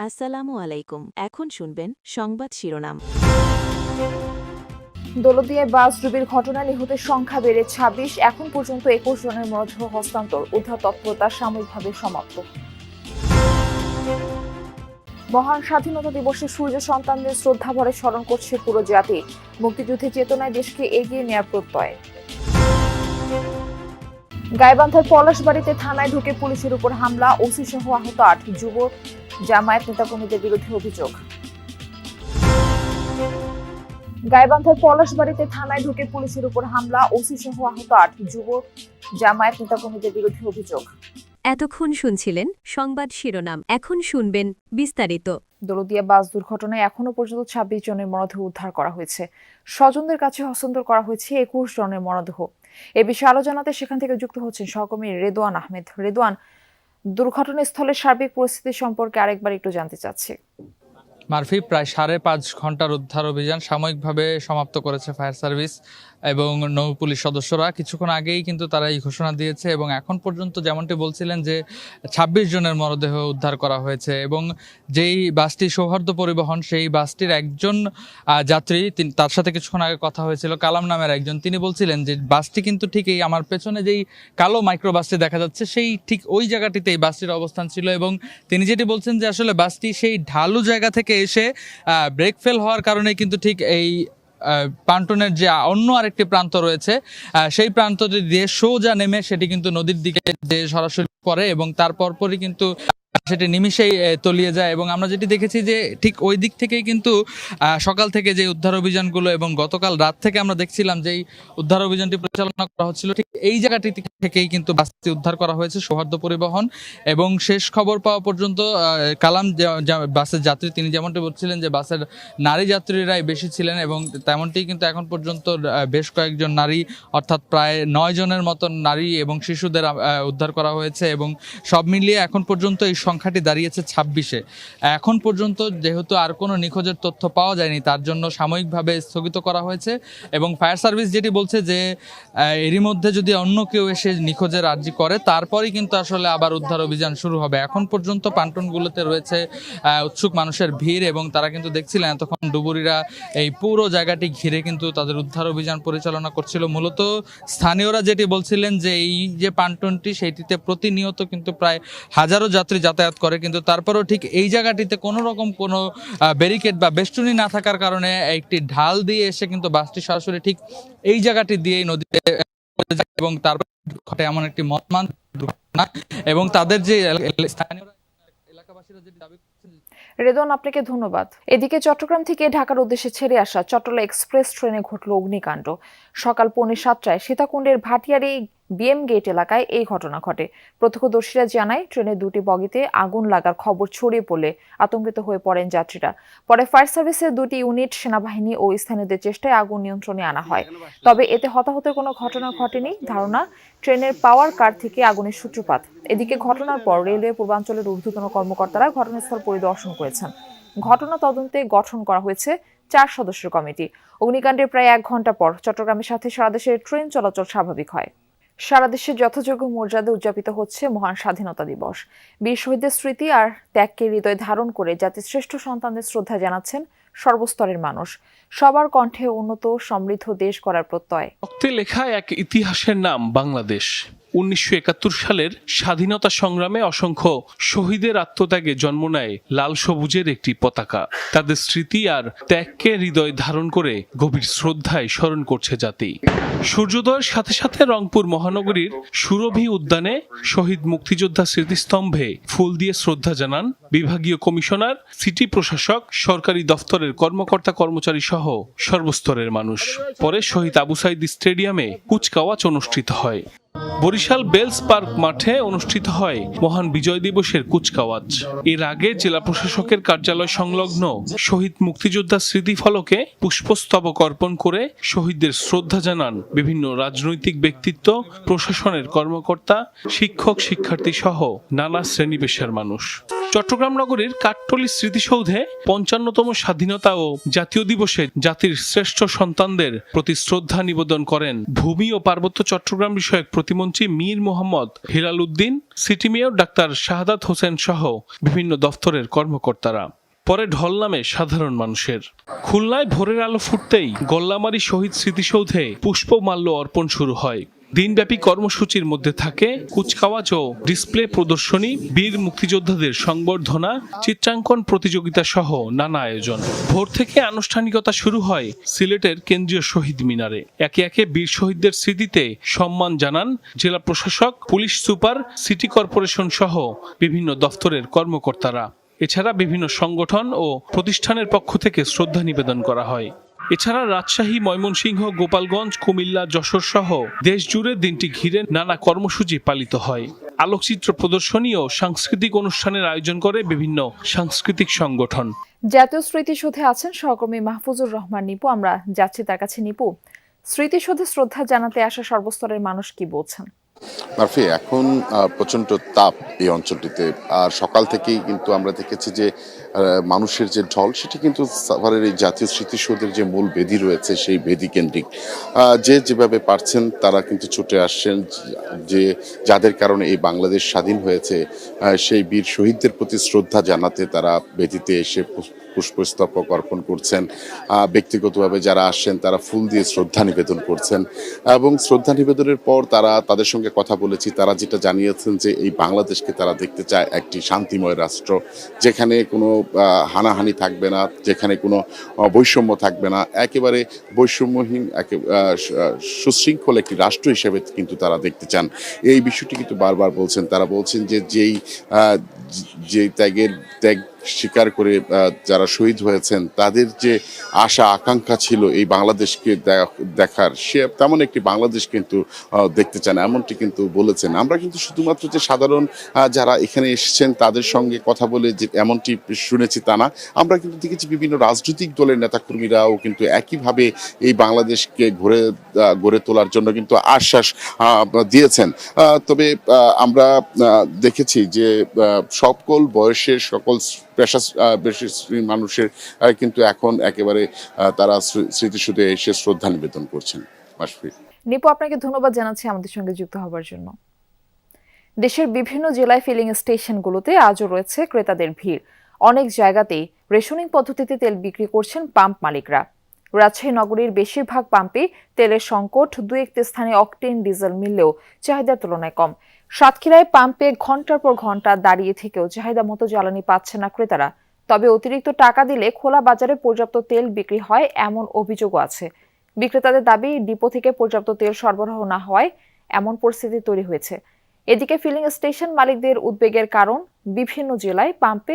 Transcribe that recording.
আসসালামু আলাইকুম। এখন শুনবেন সংবাদ শিরোনাম। দৌলতদিয়ায় বাস ডুবির ঘটনায় নিহতের সংখ্যা বেড়ে ২৬, এখন পর্যন্ত ২১ জনের মরদেহ হস্তান্তর, উদ্ধার তৎপরতা সাময়িকভাবে সমাপ্ত। মহান স্বাধীনতা দিবসে সূর্য সন্তানদের শ্রদ্ধাভরে স্মরণ করছে পুরো জাতি, মুক্তিযুদ্ধের চেতনায় দেশকে এগিয়ে নেওয়ার প্রত্যয়। গাইবান্ধার পলাশবাড়িতে থানায় ঢুকে পুলিশের উপর হামলা, ওসি সহ আহত ৮, যুব জামায়াত নেতাকর্মীদের বিরুদ্ধে অভিযোগ। গাইবান্ধার পলাশবাড়িতে থানায় ঢুকে পুলিশের উপর হামলা, ওসি সহ আহত ৮, যুব জামায়াত নেতাকর্মীদের বিরুদ্ধে অভিযোগ। এতক্ষণ শুনছিলেন সংবাদ শিরোনাম, এখন শুনবেন বিস্তারিত। দৌলতদিয়া বাস দুর্ঘটনায় এখনো পর্যন্ত ২৬ জনের মরদেহ উদ্ধার করা হয়েছে। স্বজনদের কাছে হস্তান্তর করা হয়েছে ২১ জনের মরদেহ। এ বিষয়ে আলো জানাতে সেখান থেকে যুক্ত হচ্ছেন সহকর্মী রেদওয়ান আহমেদ। রেদওয়ান, দুর্ঘটনাস্থলের সার্বিক পরিস্থিতি সম্পর্কে আরেকবার একটু জানতে চাচ্ছি। মারফি, প্রায় ৫.৫ ঘন্টার উদ্ধার অভিযান সাময়িকভাবে সমাপ্ত করেছে ফায়ার সার্ভিস এবং নৌ পুলিশ সদস্যরা। কিছুক্ষণ আগেই কিন্তু তারা এই ঘোষণা দিয়েছে এবং এখন পর্যন্ত যেমনটি বলছিলেন যে ২৬ জনের মরদেহ উদ্ধার করা হয়েছে এবং যেই বাসটি সৌহার্দ্য পরিবহন, সেই বাসটির একজন যাত্রী, তার সাথে কিছুক্ষণ আগে কথা হয়েছিল, কালাম নামের একজন, তিনি বলছিলেন যে বাসটি কিন্তু ঠিক এই আমার পেছনে যেই কালো মাইক্রো বাসটি দেখা যাচ্ছে সেই ঠিক ওই জায়গাটিতে এই বাসটির অবস্থান ছিল এবং তিনি যেটি বলছেন যে আসলে বাসটি সেই ঢালু জায়গা থেকে এসে ব্রেক ফেল হওয়ার কারণে কিন্তু ঠিক এই পান্টনের যে অন্য আরেকটি প্রান্ত রয়েছে সেই প্রান্তটি দিয়ে সোজা নেমে সেটি কিন্তু নদীর দিকে যে সরাসরি পড়ে এবং তারপরই কিন্তু সেটি নিমিষেই তলিয়ে যায়। এবং আমরা যেটি দেখেছি যে ঠিক ওই দিক থেকেই কিন্তু সকাল থেকে যে উদ্ধার অভিযানগুলো এবং গতকাল রাত থেকে আমরা দেখছিলাম যে উদ্ধার অভিযানটি পরিচালনা করা হচ্ছিল, ঠিক এই জায়গাটি থেকেই কিন্তু বাসটি উদ্ধার করা হয়েছে সৌহার্দ্য পরিবহন। এবং শেষ খবর পাওয়া পর্যন্ত কালাম বাসের যাত্রী, তিনি যেমনটি বলছিলেন যে বাসের নারী যাত্রীরাই বেশি ছিলেন এবং তেমনটি কিন্তু এখন পর্যন্ত বেশ কয়েকজন নারী, অর্থাৎ প্রায় ৯ জনের মতন নারী এবং শিশুদের উদ্ধার করা হয়েছে এবং সব মিলিয়ে এখন পর্যন্ত এই সংখ্যাটি দাঁড়িয়েছে ২৬-এ। এখন পর্যন্ত যেহেতু আর কোনো নিখোঁজের তথ্য পাওয়া যায়নি, তার জন্য সাময়িকভাবে স্থগিত করা হয়েছে এবং ফায়ার সার্ভিস যেটি বলছে যে এরই মধ্যে যদি অন্য কেউ এসে নিখোঁজের আর্জি করে তারপরেই কিন্তু আসলে আবার উদ্ধার অভিযান শুরু হবে। এখন পর্যন্ত পান্টনগুলোতে রয়েছে উৎসুক মানুষের ভিড় এবং তারা কিন্তু দেখছিলেন এতক্ষণ ডুবুরিরা এই পুরো জায়গাটি ঘিরে কিন্তু তাদের উদ্ধার অভিযান পরিচালনা করছিল। মূলত স্থানীয়রা যেটি বলছিলেন যে এই যে পান্টনটি, সেইটিতে প্রতিনিয়ত কিন্তু প্রায় হাজারো যাত্রী যাতায়াত করে, কিন্তু তারপরেও ঠিক এই জায়গাটিতে কোনো রকম কোনো ব্যারিকেড বা বেষ্টনী না থাকার কারণে একটি ঢাল দিয়ে এসে কিন্তু বাসটি সরাসরি ঠিক এই জায়গাটি দিয়েই নদীতে এবং তারপর ঘটে এমন একটি মর্মান্তিক দুর্ঘটনা এবং তাদের যে স্থানীয় এলাকাবাসীরা যে দাবি করছেন। রেদওয়ান, আপনাকে ধন্যবাদ। এদিকে চট্টগ্রাম থেকে ঢাকার উদ্দেশ্যে ছেড়ে আসা চট্টলা এক্সপ্রেস ট্রেনে ঘটল অগ্নিকাণ্ড। সকাল ৫:৪টায় সীতাকুণ্ডের ভাটিয়ারি বিএম গেট এলাকায় এই ঘটনা ঘটে। প্রত্যক্ষদর্শীরা জানায় ট্রেনের দুটি বগিতে আগুন লাগার খবর ছড়িয়ে পড়লে আতঙ্কিত হয়ে পড়েন যাত্রীরা। পরে ফায়ার সার্ভিসের দুটি ইউনিট, সেনাবাহিনী ও স্থানীয়দের চেষ্টায় আগুন নিয়ন্ত্রণে আনা হয়। তবে এতে হতাহতের কোনো ঘটনা ঘটেনি। ধারণা, ট্রেনের পাওয়ার কার থেকে আগুনের সূত্রপাত। এদিকে ঘটনার পর রেলওয়ে পূর্বাঞ্চলের ঊর্ধ্বতন কর্মকর্তারা ঘটনাস্থল পরিদর্শন করেছেন। ঘটনা তদন্তে গঠন করা হয়েছে ৪ সদস্যের কমিটি। অগ্নিকাণ্ডের প্রায় ১ ঘন্টা পর চট্টগ্রামের সাথে সারা দেশের ট্রেন চলাচল স্বাভাবিক হয়। সারা দেশে যথাযোগ্য মর্যাদা উদযাপিত হচ্ছে মহান স্বাধীনতা দিবস। বীর শহীদদের স্মৃতি আর ত্যাগকে হৃদয়ে ধারণ করে জাতির শ্রেষ্ঠ সন্তানদের শ্রদ্ধা জানাচ্ছেন সর্বস্তরের মানুষ। সবার কণ্ঠে উন্নত সমৃদ্ধ দেশ করার প্রত্যয়। রক্তে লেখা এক ইতিহাসের নাম বাংলাদেশ। ১৯৭১ সালের স্বাধীনতা সংগ্রামে অসংখ্য শহীদের আত্মত্যাগে জন্ম নেয় লাল সবুজের একটি পতাকা। তাদের স্মৃতি আর ত্যাগকে হৃদয় ধারণ করে গভীর শ্রদ্ধায় স্মরণ করছে জাতি। সূর্যোদয়ের সাথে সাথে রংপুর মহানগরীর সুরভি উদ্যানে শহীদ মুক্তিযোদ্ধা স্মৃতিস্তম্ভে ফুল দিয়ে শ্রদ্ধা জানান বিভাগীয় কমিশনার, সিটি প্রশাসক, সরকারি দফতরের কর্মকর্তা কর্মচারী সহ সর্বস্তরের মানুষ। পরে শহীদ আবু সাইদ স্টেডিয়ামে কুচকাওয়াজ অনুষ্ঠিত হয়। বরিশাল বেলস পার্ক মাঠে অনুষ্ঠিত হয় মহান বিজয় দিবসের কুচকাওয়াজ। এর আগে জেলা প্রশাসকের কার্যালয় সংলগ্ন শহীদ মুক্তিযোদ্ধা স্মৃতিফলকে পুষ্পস্তবক অর্পণ করে শহীদদের শ্রদ্ধা জানান বিভিন্ন রাজনৈতিক ব্যক্তিত্ব, প্রশাসনের কর্মকর্তা, শিক্ষক, শিক্ষার্থী সহ নানা শ্রেণী পেশার মানুষ। চট্টগ্রাম নগরীর কাঠটলি স্মৃতিসৌধে ৫৫তম স্বাধীনতা ও জাতীয় দিবসে জাতির শ্রেষ্ঠ সন্তানদের প্রতি শ্রদ্ধা নিবেদন করেন ভূমি ও পার্বত্য চট্টগ্রাম বিষয়ক প্রতিমন্ত্রী Mir Mohammad Helal Uddin, city mayor doctor Shahadat Hossain সহ বিভিন্ন দফতরের কর্মকর্তারা। পরে ঢল নামে সাধারণ মানুষের। খুলনায় ভোরের আলো ফুটতেই গল্লামারী শহীদ স্মৃতিসৌধে পুষ্পমাল্য অর্পণ শুরু হয়। দিনব্যাপী কর্মসূচির মধ্যে থাকে কুচকাওয়াজ ও ডিসপ্লে প্রদর্শনী, বীর মুক্তিযোদ্ধাদের সংবর্ধনা, চিত্রাঙ্কন প্রতিযোগিতা সহ নানা আয়োজন। ভোর থেকে আনুষ্ঠানিকতা শুরু হয় সিলেটের কেন্দ্রীয় শহীদ মিনারে। একে একে বীর শহীদদের স্মৃতিতে সম্মান জানান জেলা প্রশাসক, পুলিশ সুপার, সিটি কর্পোরেশন সহ বিভিন্ন দফতরের কর্মকর্তারা। এছাড়া বিভিন্ন সংগঠন ও প্রতিষ্ঠানের পক্ষ থেকে শ্রদ্ধা নিবেদন করা হয়। এছাড়া রাজশাহী, ময়মনসিংহ, গোপালগঞ্জ, কুমিল্লা, যশোর সহ দেশ জুড়ে দিনটি ঘিরে নানা কর্মসূচি পালিত হয়। আলোকচিত্র প্রদর্শনী ও সাংস্কৃতিক অনুষ্ঠানের আয়োজন করে বিভিন্ন সাংস্কৃতিক সংগঠন। জাতীয় স্মৃতিসৌধে আছেন সহকর্মী মাহফুজুর রহমান নিপু। আমরা যাচ্ছি তার কাছে। নিপু, স্মৃতিসৌধে শ্রদ্ধা জানাতে আসা সর্বস্তরের মানুষ কি বলছেন? মারফি, এখন প্রচন্ড তাপ এই অঞ্চলটিতে, আর সকাল থেকেই কিন্তু আমরা দেখেছি যে মানুষের যে ঢল সেটি কিন্তু সাভারের এই জাতীয় স্মৃতিসৌধের যে মূল বেদি রয়েছে সেই বেদি কেন্দ্রিক। যে যেভাবে পারছেন তারা কিন্তু ছুটে আসছেন, যে যাদের কারণে এই বাংলাদেশ স্বাধীন হয়েছে সেই বীর শহীদদের প্রতি শ্রদ্ধা জানাতে তারা বেদিতে এসে পুষ্পস্তবক অর্পণ করছেন। ব্যক্তিগতভাবে যারা আসছেন তারা ফুল দিয়ে শ্রদ্ধা নিবেদন করছেন, এবং শ্রদ্ধা নিবেদনের পর তারা তাদের সঙ্গে কথা বলেছি। তারা যেটা জানিয়েছেন যে এই বাংলাদেশকে তারা দেখতে চায় একটি শান্তিময় রাষ্ট্র, যেখানে কোনো হানাহানি থাকবে না, যেখানে কোনো বৈষম্য থাকবে না, একেবারে বৈষম্যহীন সুশৃঙ্খল একটি রাষ্ট্র হিসেবে কিন্তু তারা দেখতে চান। এই বিষয়টি কিন্তু বারবার বলছেন। তারা বলছেন যে যেই ত্যাগ স্বীকার করে যারা শহীদ হয়েছেন তাদের যে আশা আকাঙ্ক্ষা ছিল এই বাংলাদেশকে দেখার, সে তেমন একটি বাংলাদেশ কিন্তু দেখতে চান, এমনটি কিন্তু বলেছেন। আমরা কিন্তু শুধুমাত্র যে সাধারণ যারা এখানে এসেছেন তাদের সঙ্গে কথা বলে যে এমনটি শুনেছি তা না, আমরা কিন্তু দেখেছি বিভিন্ন রাজনৈতিক দলের নেতাকর্মীরাও কিন্তু একইভাবে এই বাংলাদেশকে গড়ে তোলার জন্য কিন্তু আশ্বাস দিয়েছেন। তবে আমরা দেখেছি যে সকল বয়সের সকল মানুষের কিন্তু এখন একেবারে তারা স্মৃতিসৌধে এসে শ্রদ্ধা নিবেদন করছেন। নিপু, আপনাকে ধন্যবাদ জানাচ্ছি আমাদের সঙ্গে যুক্ত হবার জন্য। দেশের বিভিন্ন জেলায় ফিলিং স্টেশনগুলোতে আজও রয়েছে ক্রেতাদের ভিড়। অনেক জায়গাতেই রেশনিং পদ্ধতিতে তেল বিক্রি করছেন পাম্প মালিকরা। রাজশাহী নগরীর বেশিরভাগ পাম্পে তেলের সংকট, দু একটি স্থানে অকটেন ডিজেল মিললেও চাহিদার তুলনায় কম। সাতক্ষীরায় পাম্পে ঘন্টার পর ঘন্টা দাঁড়িয়ে থেকেও চাহিদা মতো জ্বালানি পাচ্ছে না ক্রেতারা। তবে অতিরিক্ত টাকা দিলে খোলা বাজারে পর্যাপ্ত তেল বিক্রি হয় এমন অভিযোগও আছে। বিক্রেতাদের দাবি, ডিপো থেকে পর্যাপ্ত তেল সরবরাহ না হওয়ায় এমন পরিস্থিতি তৈরি হয়েছে। এদিকে ফিলিং স্টেশন মালিকদের উদ্বেগের কারণ, বিভিন্ন জেলায় পাম্পে